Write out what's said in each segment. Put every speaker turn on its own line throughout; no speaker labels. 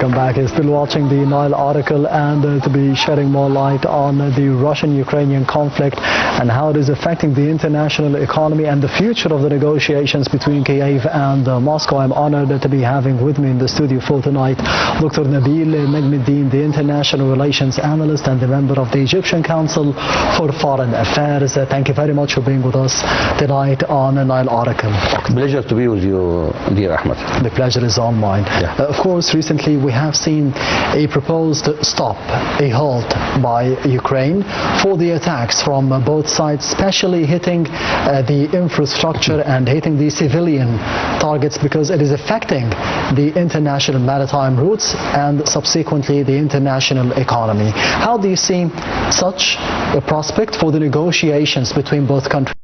Welcome back. You're still watching the Nile article, and to be shedding more light on the Russian-Ukrainian conflict and how it is affecting the international economy and the future of the negotiations between Kiev and Moscow. I'm honored to be having with me in the studio for tonight Dr. Nabil, Negm, the international relations analyst and the member of the Egyptian Council for Foreign Affairs. Thank you very much for being with us tonight on the Nile article.
Pleasure to be with you, dear Ahmed.
The pleasure is all mine.
Yeah.
Of course, recently we have seen a proposed stop, a halt by Ukraine for the attacks from both sides, especially hitting the infrastructure and hitting the civilian targets, because it is affecting the international maritime routes and subsequently the international economy. How do you see such a prospect for the negotiations between both countries?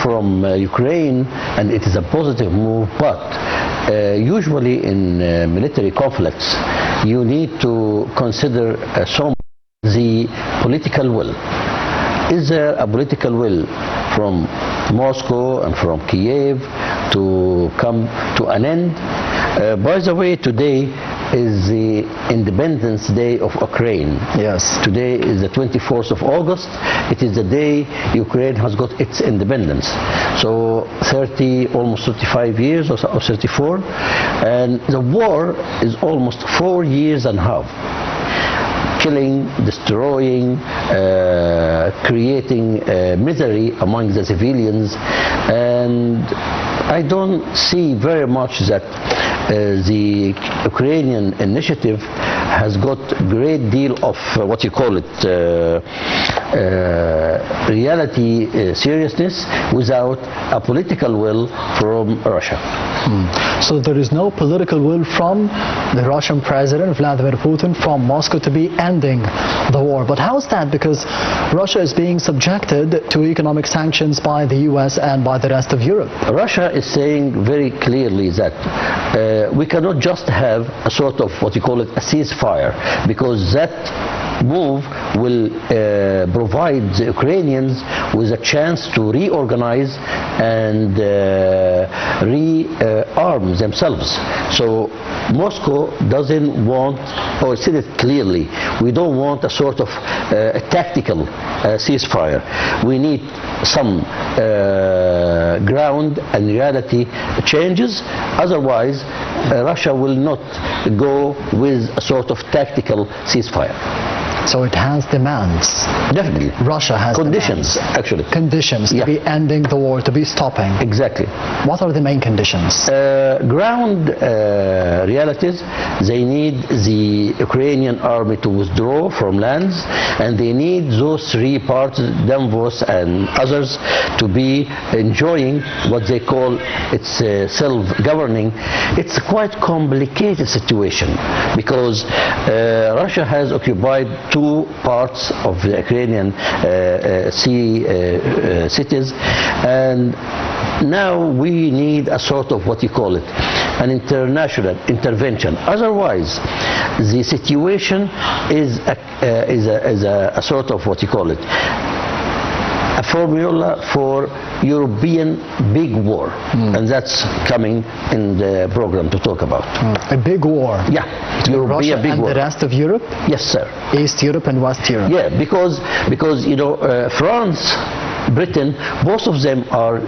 From Ukraine, and it is a positive move, but usually in military conflicts you need to consider the political will. Is there a political will from Moscow and from Kiev to come to an end? By the way, today is the Independence Day of Ukraine.
Yes.
Today is the 24th of August. It is the day Ukraine has got its independence. So almost 35 years or 34. And the war is almost 4 years and a half. Killing, destroying, creating misery among the civilians. And I don't see very much that the Ukrainian initiative has got a great deal of what you call it reality seriousness without a political will from Russia.
So there is no political will from the Russian President Vladimir Putin, from Moscow, to be ending the war. But how is that? Because Russia is being subjected to economic sanctions by the US and by the rest of Europe.
Russia is saying very clearly that we cannot just have a sort of what you call it a ceasefire, because that move will provide the Ukrainians with a chance to reorganize and rearm themselves. So Moscow doesn't want, or said it clearly, we don't want a sort of a tactical ceasefire. We need some ground and reality changes. Otherwise, Russia will not go with a sort of tactical ceasefire.
So it has demands.
Definitely.
Russia has
conditions,
demands.
actually.
Conditions to be ending the war, to be stopping.
Exactly.
What are the main conditions?
Ground realities. They need the Ukrainian army to withdraw from lands, and they need those three parts, Donbass and others, to be enjoying what they call its self-governing. It's a quite complicated situation because Russia has occupied two parts of the Ukrainian sea cities, and now we need a sort of what you call it an international intervention. Otherwise, the situation is a sort of what you call it a formula for European big war, and that's coming in the program to talk about.
A big war?
Yeah,
Russia
big
and
war.
The rest of Europe?
Yes, sir.
East Europe and West Europe?
Yeah, because you know France, Britain, both of them are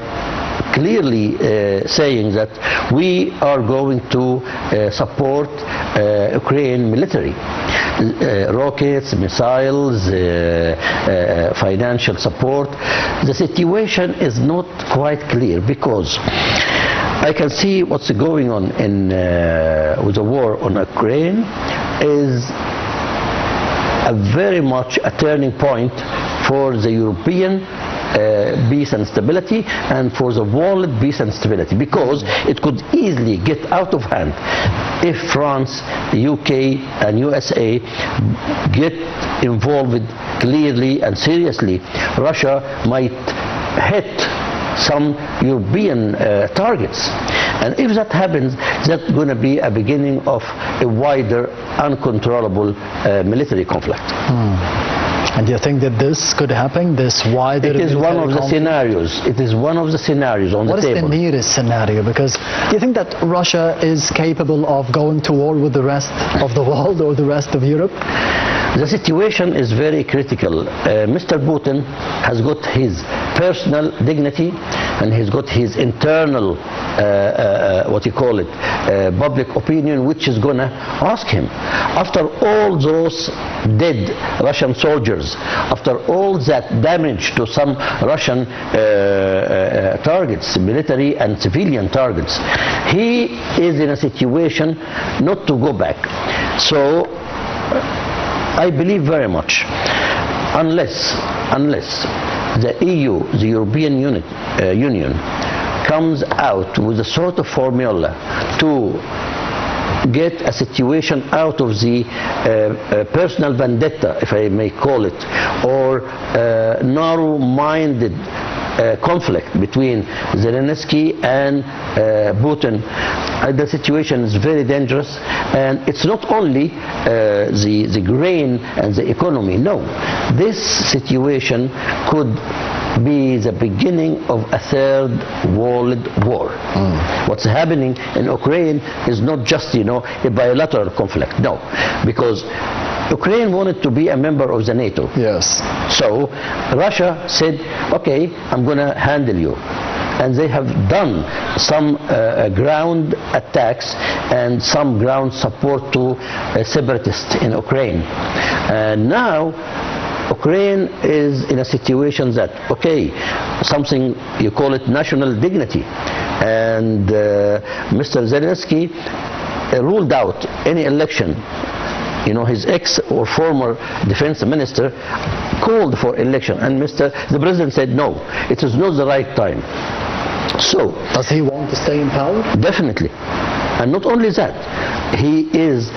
clearly saying that we are going to support Ukraine military. Rockets, missiles, financial support. The situation is not quite clear because I can see what's going on in with the war on Ukraine is a very much a turning point for the European peace and stability, and for the world peace and stability, because it could easily get out of hand if France, UK and USA get involved clearly and seriously. Russia might hit some European targets, and if that happens, that's going to be a beginning of a wider, uncontrollable military conflict.
And do you think that this could happen, this wider...
It is one of the
conflict?
scenarios. It is one of the scenarios on the table.
What is the nearest scenario? Because do you think that Russia is capable of going to war with the rest of the world or the rest of Europe?
The situation is very critical. Mr. Putin has got his personal dignity and he's got his internal, what you call it, public opinion, which is going to ask him. After all those dead Russian soldiers, after all that damage to some Russian targets, military and civilian targets, he is in a situation not to go back. So I believe very much, unless the EU, the European Union, comes out with a sort of formula to get a situation out of the personal vendetta, if I may call it, or narrow-minded conflict between Zelensky and Putin, the situation is very dangerous. And it's not only the grain and the economy. No, this situation could be the beginning of a third world war. What's happening in Ukraine is not just, a bilateral conflict. No, because Ukraine wanted to be a member of the NATO.
Yes.
So Russia said, okay, I'm going to handle you. And they have done some ground attacks and some ground support to separatists in Ukraine. And now Ukraine is in a situation that, okay, something you call it national dignity. And Mr. Zelensky ruled out any election. His ex or former defense minister called for election, and the president said no, it is not the right time. So
does he want to stay in power?
Definitely. And not only that, he is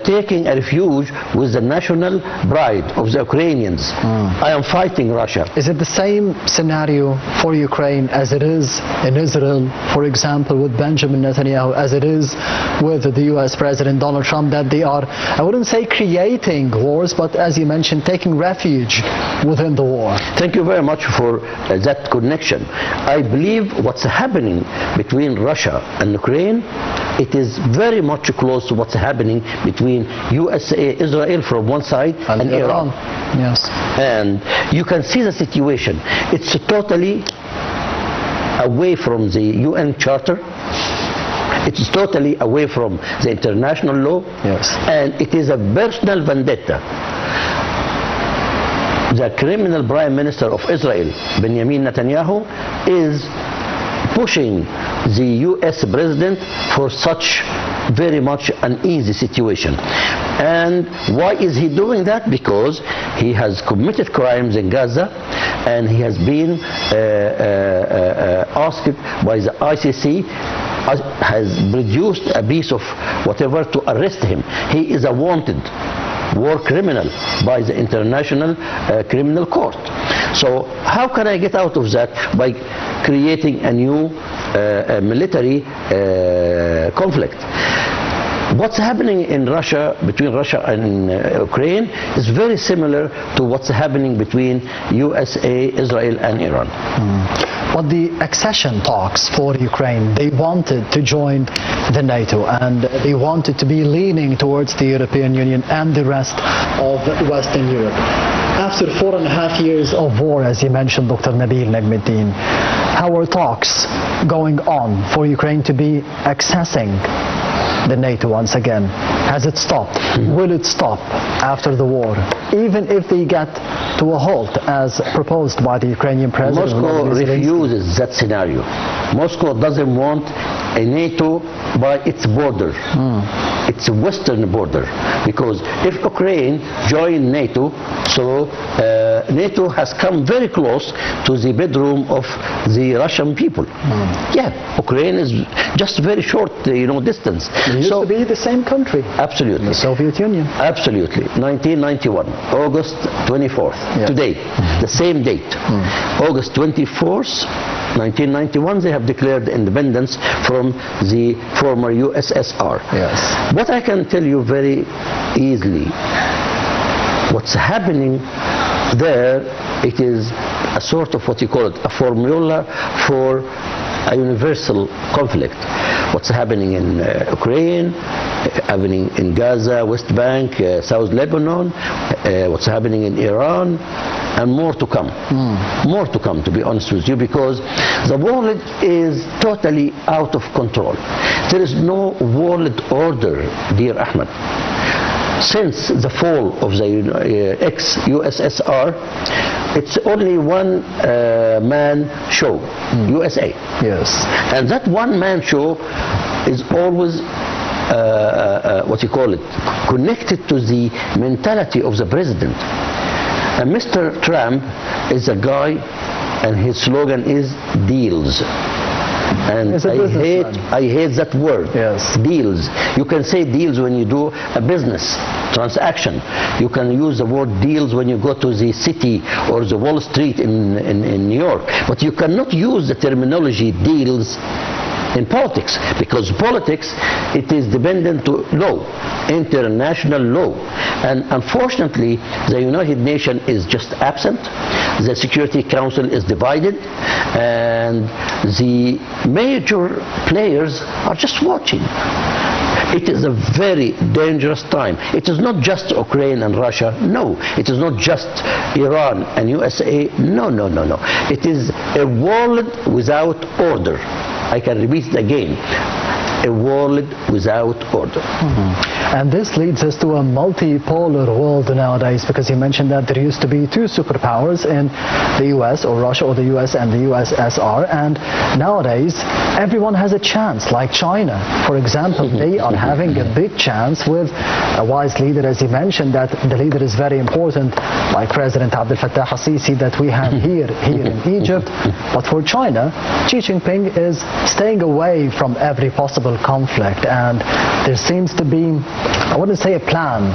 taking a refuge with the national pride of the Ukrainians. I am fighting Russia.
Is it the same scenario for Ukraine as it is in Israel, for example, with Benjamin Netanyahu, as it is with the US President Donald Trump, that they are, I wouldn't say creating wars, but as you mentioned, taking refuge within the war?
Thank you very much for that connection. I believe what's happening between Russia and Ukraine, it is very much close to what's happening between USA, Israel from one side, and Iran.
Yes.
And you can see the situation. It's totally away from the UN Charter. It's totally away from the international law.
Yes.
And it is a personal vendetta. The criminal prime minister of Israel, Benjamin Netanyahu, is pushing the US president for such very much uneasy situation. And why is he doing that? Because he has committed crimes in Gaza, and he has been asked by the ICC, has produced a piece of whatever to arrest him. He is a wanted war criminal by the International Criminal Court. So how can I get out of that? By creating a new military conflict. What's happening in Russia, between Russia and Ukraine, is very similar to what's happening between USA, Israel and Iran.
But the accession talks for Ukraine, they wanted to join the NATO, and they wanted to be leaning towards the European Union and the rest of Western Europe. After 4.5 years of war, as you mentioned, Dr. Nabil Negm, how are talks going on for Ukraine to be accessing the NATO once again? Has it stopped? Will it stop after the war, even if they get to a halt as proposed by the Ukrainian president?
Moscow refuses that scenario. Moscow doesn't want a NATO by its border. It's a western border, because if Ukraine joined NATO, so NATO has come very close to the bedroom of the Russian people. Yeah, Ukraine is just very short, distance.
It used to be the same country.
Absolutely.
The Soviet Union.
Absolutely. 1991, August 24th.
Yeah.
Today, the same date. August 24th, 1991, they have declared independence from the former USSR.
Yes.
What I can tell you very easily, what's happening there it is a sort of what you call it, a formula for a universal conflict. What's happening in Ukraine, happening in Gaza, West Bank, South Lebanon, what's happening in Iran, and more to come. More to come, to be honest with you, because the world is totally out of control. There is no world order, dear Ahmed. Since the fall of the ex-USSR, it's only one man show, USA.
Yes.
And that one man show is always what you call it, connected to the mentality of the president. And Mr. Trump is a guy, and his slogan is deals. And I hate that word.
Yes.
Deals. You can say deals when you do a business transaction. You can use the word deals when you go to the city or the Wall Street in New York. But you cannot use the terminology deals in politics, because politics, it is dependent to law, international law. And unfortunately, the United Nations is just absent. The Security Council is divided, and the major players are just watching. It is a very dangerous time. It is not just Ukraine and Russia. No. It is not just Iran and USA. No. It is a world without order. I can repeat it again. A world without order.
And this leads us to a multipolar world nowadays, because you mentioned that there used to be two superpowers in the US, or Russia, or the US and the USSR, and nowadays everyone has a chance, like China, for example. They are having a big chance with a wise leader, as you mentioned, that the leader is very important, like President Abdel Fattah al-Sisi that we have here in Egypt. But for China, Xi Jinping is staying away from every possible conflict, and there seems to be, I wouldn't say a plan,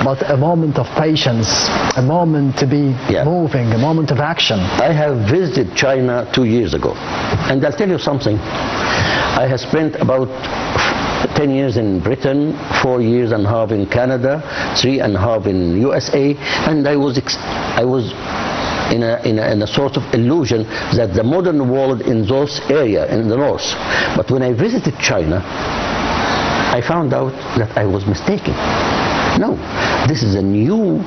but a moment of patience, a moment to be moving, a moment of action.
I have visited China 2 years ago, and I'll tell you something. I have spent about 10 years in Britain, 4 years and a half in Canada, 3.5 in USA, and I was in a sort of illusion that the modern world in those areas in the north. But when I visited China, I found out that I was mistaken. No, this is a new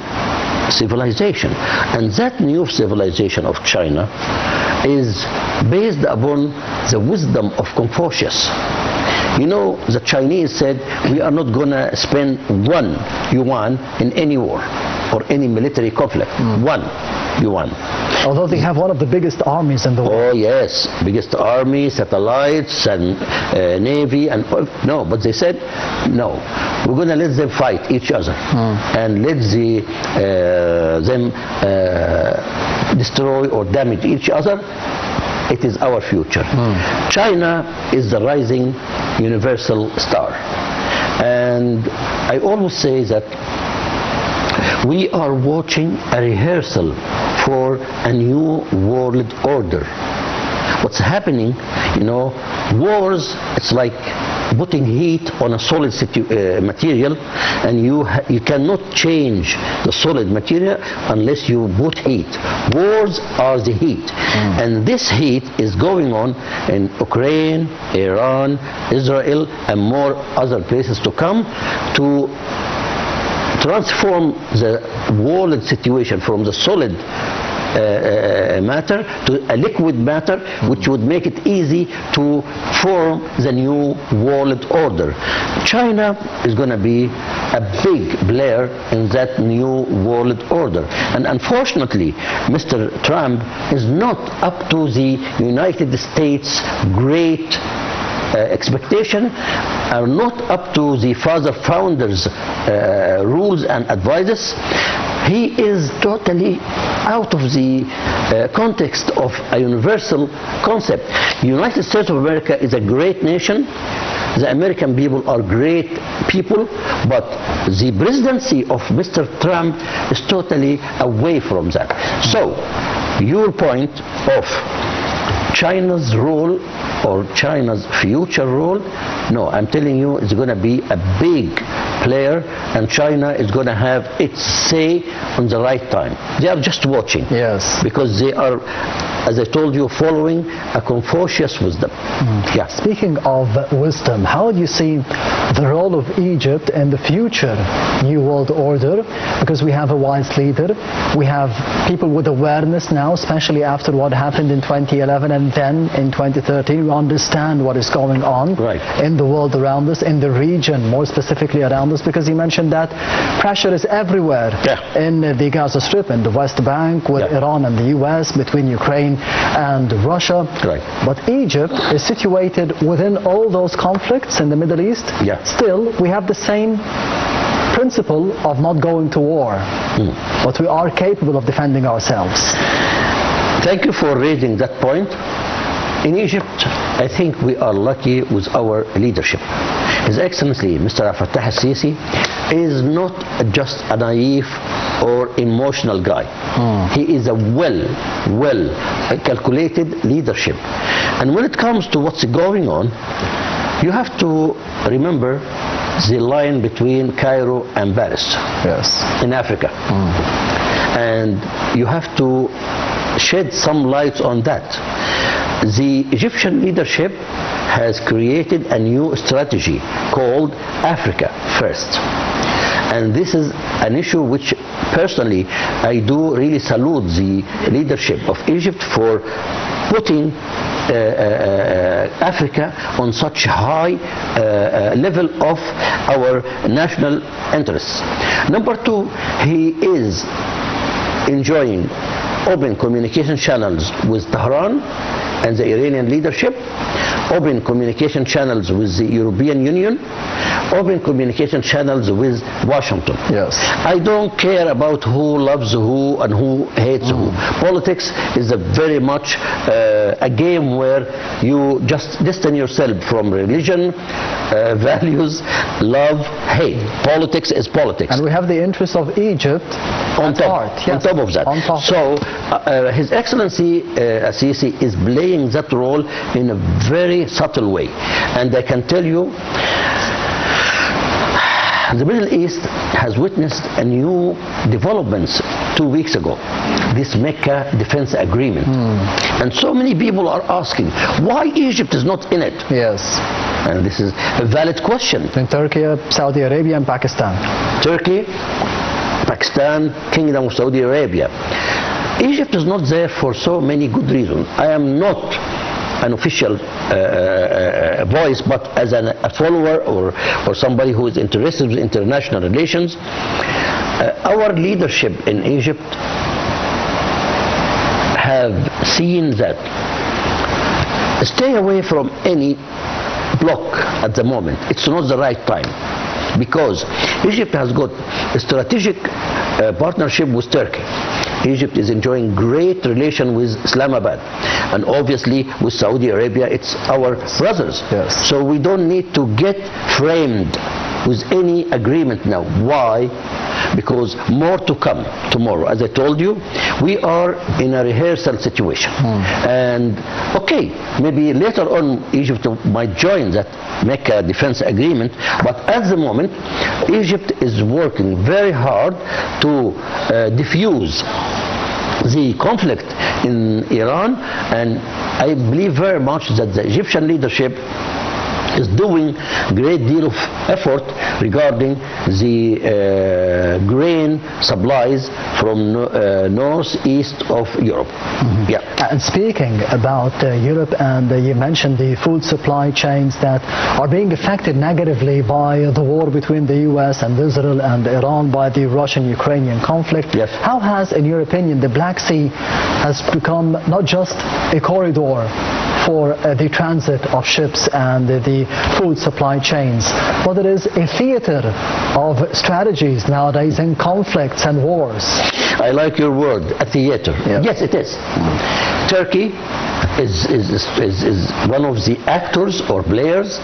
civilization, and that new civilization of China is based upon the wisdom of Confucius. You know, the Chinese said, we are not going to spend 1 yuan in any war or any military conflict. 1 yuan.
Although they have one of the biggest armies in the world.
Oh yes, biggest army, satellites, and navy, and no. But they said, no, we're going to let them fight each other and let them destroy or damage each other. It is our future. China is the rising universal star, and I always say that we are watching a rehearsal for a new world order. What's happening, you know, wars, it's like putting heat on a solid material, and you cannot change the solid material unless you put heat. Wars are the heat, and this heat is going on in Ukraine, Iran, Israel, and more other places to come, to transform the world situation from the solid matter to a liquid matter, which would make it easy to form the new world order. China is going to be a big player in that new world order, and unfortunately Mr. Trump is not up to the United States great expectation, are not up to the father founders rules and advices. He is totally out of the context of a universal concept. United States of America is a great nation. The American people are great people, but the presidency of Mr. Trump is totally away from that. So, your point of China's role or China's future role, no, I'm telling you, it's going to be a big player, and China is going to have its say on the right time. They are just watching.
Yes.
Because they are, as I told you, following a Confucius wisdom. Yeah.
Speaking of wisdom, how do you see the role of Egypt in the future New World Order? Because we have a wise leader, we have people with awareness now, especially after what happened in 2011 and then in 2013. We understand what is going on in the world around us, in the region, more specifically around us, because you mentioned that pressure is everywhere in the Gaza Strip, in the West Bank, with Iran and the US, between Ukraine and Russia. But Egypt is situated within all those conflicts in the Middle East. Still, we have the same principle of not going to war, but we are capable of defending ourselves.
Thank you for raising that point. In Egypt, I think we are lucky with our leadership. His Excellency, Mr. Fattah al-Sisi, is not just a naive or emotional guy. He is a well calculated leadership. And when it comes to what's going on, you have to remember the line between Cairo and Paris in Africa. And you have to shed some light on that. The Egyptian leadership has created a new strategy called Africa First. And this is an issue which personally I do really salute the leadership of Egypt for putting Africa on such high level of our national interests. Number two, he is enjoying open communication channels with Tehran and the Iranian leadership, open communication channels with the European Union, open communication channels with Washington. I don't care about who loves who and who hates who. Politics is a very much a game where you just distance yourself from religion, values, love, hate. Politics is politics.
And we have the interests of Egypt
on top of that. So His Excellency Sisi is playing that role in a very subtle way. And I can tell you, the Middle East has witnessed a new developments 2 weeks ago, this Mecca defense agreement. And so many people are asking, why Egypt is not in it? And this is a valid question.
In Turkey, Saudi Arabia and Pakistan.
Turkey, Pakistan, Kingdom of Saudi Arabia. Egypt is not there for so many good reasons. I am not an official voice, but as a follower or somebody who is interested in international relations, our leadership in Egypt have seen that stay away from any bloc at the moment. It's not the right time, because Egypt has got a strategic partnership with Turkey. Egypt is enjoying great relation with Islamabad, and obviously with Saudi Arabia, it's our brothers. So we don't need to get framed with any agreement now. Why? Because more to come tomorrow. As I told you, we are in a rehearsal situation. And okay, maybe later on Egypt might join that Mecca defense agreement, but at the moment Egypt is working very hard to diffuse the conflict in Iran, and I believe very much that the Egyptian leadership is doing a great deal of effort regarding the grain supplies from northeast of Europe.
And speaking about Europe, and you mentioned the food supply chains that are being affected negatively by the war between the US and Israel and Iran, by the Russian-Ukrainian conflict. How has, in your opinion, the Black Sea has become not just a corridor for the transit of ships and the food supply chains, but it is a theater of strategies nowadays in conflicts and wars?
I like your word, a theater. Yes, it is. Turkey is one of the actors or players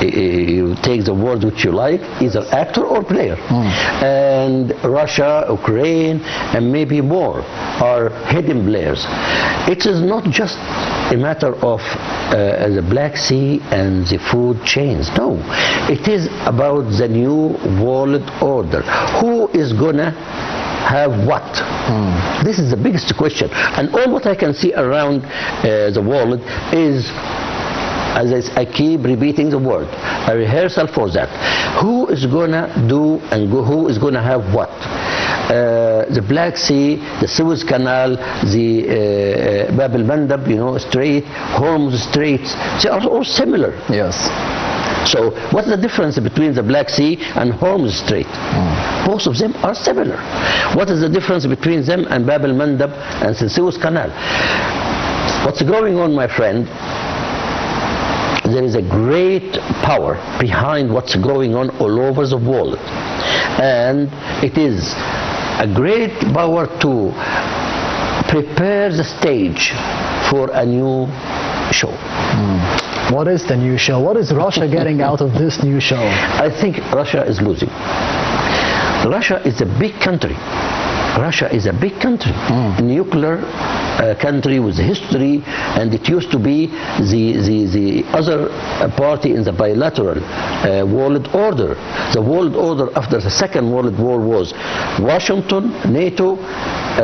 you take the word which you like, either actor or player. And Russia, Ukraine, and maybe more are hidden players. It is not just a matter of the Black Sea and the food chains. No, it is about the new world order. Who is gonna have what? This is the biggest question. And all what I can see around the world is, as I keep repeating the word, a rehearsal for that. Who is gonna do and who is gonna have what? The Black Sea, the Suez Canal, the Bab el-Mandab, Strait, Hormuz Straits, they are all similar.
Yes.
So what's the difference between the Black Sea and Hormuz Strait? Both of them are similar. What is the difference between them and Bab el-Mandab and the Suez Canal? What's going on, my friend? There is a great power behind what's going on all over the world. And it is a great power to prepare the stage for a new show.
What is the new show? What is Russia getting out of this new show?
I think Russia is losing. Russia is a big country. Russia is a big country, a nuclear country with history, and it used to be the other party in the bilateral world order. The world order after the Second World War was Washington, NATO,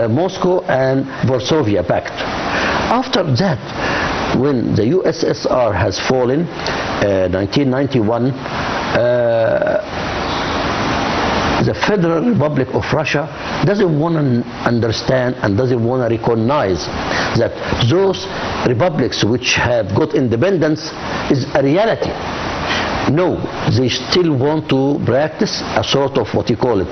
Moscow, and Warsaw Pact. After that, when the USSR has fallen, 1991, the Federal Republic of Russia doesn't want to understand and doesn't want to recognize that those republics which have got independence is a reality. No, they still want to practice a sort of what you call it,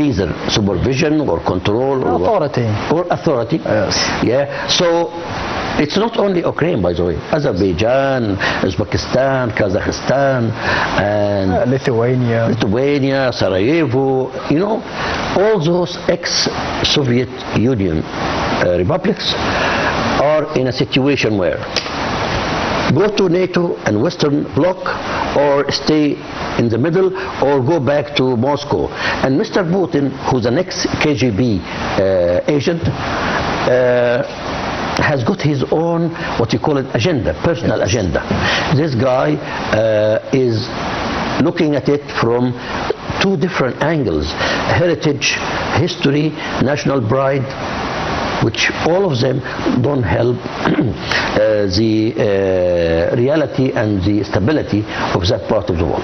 either supervision or control or authority.
Yes.
Yeah. So it's not only Ukraine, by the way. Azerbaijan, Uzbekistan, Kazakhstan, and
Lithuania,
Sarajevo, all those ex-Soviet Union republics are in a situation where go to NATO and Western Bloc, or stay in the middle, or go back to Moscow. And Mr. Putin, who's an ex-KGB agent, has got his own, what you call it, agenda, personal agenda. This guy is looking at it from two different angles: heritage, history, national pride, which all of them don't help the reality and the stability of that part of the world.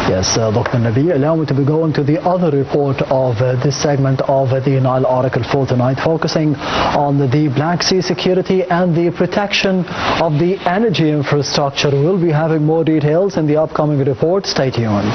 Yes, Dr. Nabil, allow me to be going to the other report of this segment of the Nile Oracle for tonight, focusing on the Black Sea security and the protection of the energy infrastructure. We'll be having more details in the upcoming report. Stay tuned.